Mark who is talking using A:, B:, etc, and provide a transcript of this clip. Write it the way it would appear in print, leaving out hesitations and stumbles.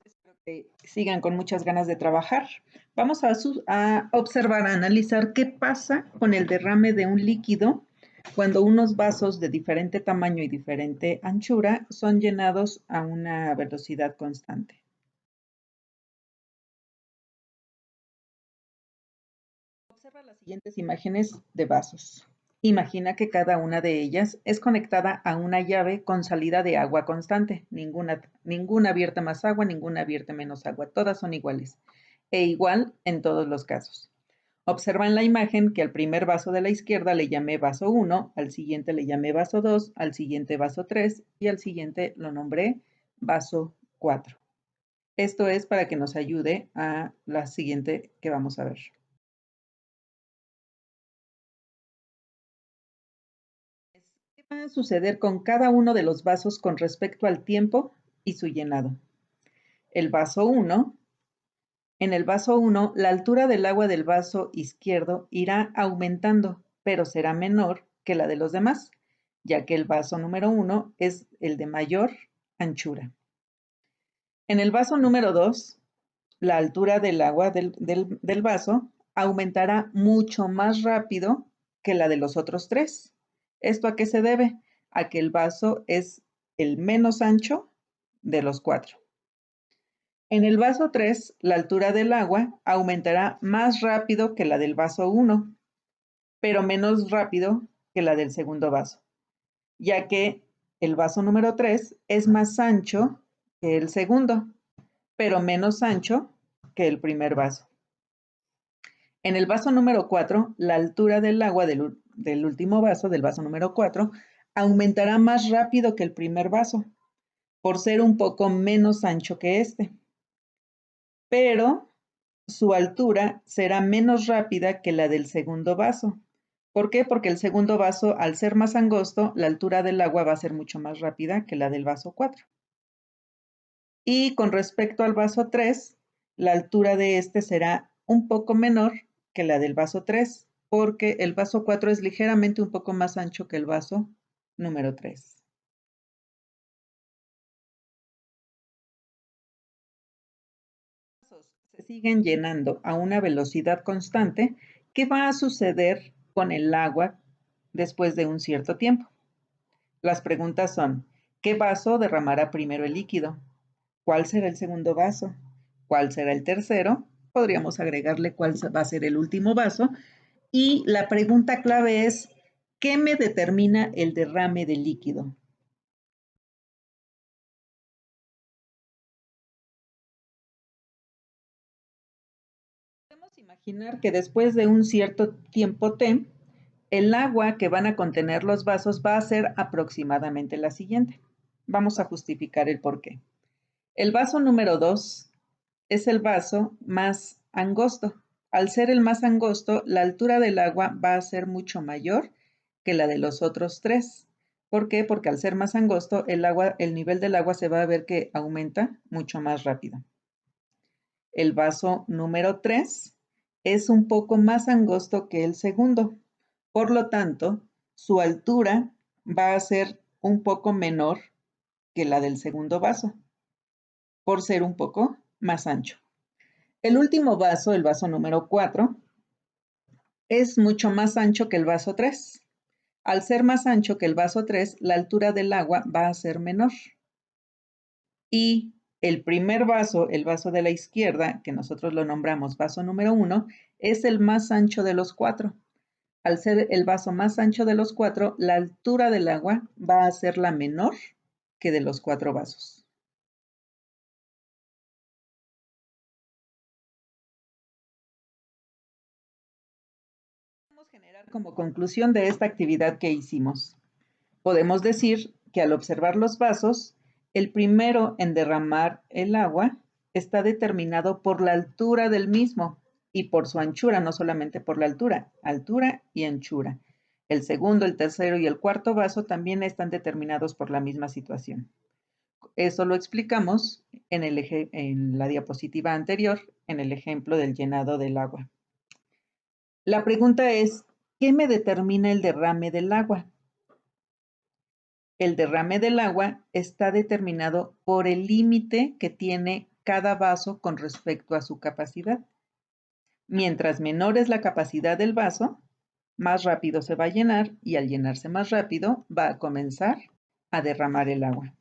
A: Espero que sigan con muchas ganas de trabajar. Vamos a observar, a analizar qué pasa con el derrame de un líquido cuando unos vasos de diferente tamaño y diferente anchura son llenados a una velocidad constante. Observa las siguientes imágenes de vasos. Imagina que cada una de ellas es conectada a una llave con salida de agua constante. Ninguna vierte más agua, ninguna vierte menos agua. Todas son iguales. E igual en todos los casos. Observa en la imagen que al primer vaso de la izquierda le llamé vaso 1, al siguiente le llamé vaso 2, al siguiente vaso 3 y al siguiente lo nombré vaso 4. Esto es para que nos ayude a la siguiente que vamos a ver. ¿Qué va a suceder con cada uno de los vasos con respecto al tiempo y su llenado? El vaso 1, en el vaso 1, la altura del agua del vaso izquierdo irá aumentando, pero será menor que la de los demás, ya que el vaso número 1 es el de mayor anchura. En el vaso número 2, la altura del agua del vaso aumentará mucho más rápido que la de los otros tres. ¿Esto a qué se debe? A que el vaso es el menos ancho de los cuatro. En el vaso 3, la altura del agua aumentará más rápido que la del vaso 1, pero menos rápido que la del segundo vaso, ya que el vaso número 3 es más ancho que el segundo, pero menos ancho que el primer vaso. En el vaso número 4, la altura del agua del último vaso, del vaso número 4, aumentará más rápido que el primer vaso, por ser un poco menos ancho que este. Pero su altura será menos rápida que la del segundo vaso. ¿Por qué? Porque el segundo vaso, al ser más angosto, la altura del agua va a ser mucho más rápida que la del vaso 4. Y con respecto al vaso 3, la altura de este será un poco menor que la del vaso 3, porque el vaso 4 es ligeramente un poco más ancho que el vaso número 3. Los vasos se siguen llenando a una velocidad constante. ¿Qué va a suceder con el agua después de un cierto tiempo? Las preguntas son, ¿qué vaso derramará primero el líquido? ¿Cuál será el segundo vaso? ¿Cuál será el tercero? Podríamos agregarle cuál va a ser el último vaso. Y la pregunta clave es, ¿qué me determina el derrame del líquido? Podemos imaginar que después de un cierto tiempo T, el agua que van a contener los vasos va a ser aproximadamente la siguiente. Vamos a justificar el por qué. El vaso número 2 es el vaso más angosto. Al ser el más angosto, la altura del agua va a ser mucho mayor que la de los otros tres. ¿Por qué? Porque al ser más angosto, el nivel del agua se va a ver que aumenta mucho más rápido. El vaso número 3 es un poco más angosto que el segundo. Por lo tanto, su altura va a ser un poco menor que la del segundo vaso, por ser un poco más ancho. El último vaso, el vaso número 4, es mucho más ancho que el vaso 3. Al ser más ancho que el vaso 3, la altura del agua va a ser menor. Y el primer vaso, el vaso de la izquierda, que nosotros lo nombramos vaso número 1, es el más ancho de los cuatro. Al ser el vaso más ancho de los cuatro, la altura del agua va a ser la menor que de los cuatro vasos. Podemos generar como conclusión de esta actividad que hicimos. Podemos decir que al observar los vasos, el primero en derramar el agua está determinado por la altura del mismo y por su anchura, no solamente por la altura y anchura. El segundo, el tercero y el cuarto vaso también están determinados por la misma situación. Eso lo explicamos en la diapositiva anterior, en el ejemplo del llenado del agua. La pregunta es, ¿qué me determina el derrame del agua? El derrame del agua está determinado por el límite que tiene cada vaso con respecto a su capacidad. Mientras menor es la capacidad del vaso, más rápido se va a llenar y al llenarse más rápido va a comenzar a derramar el agua.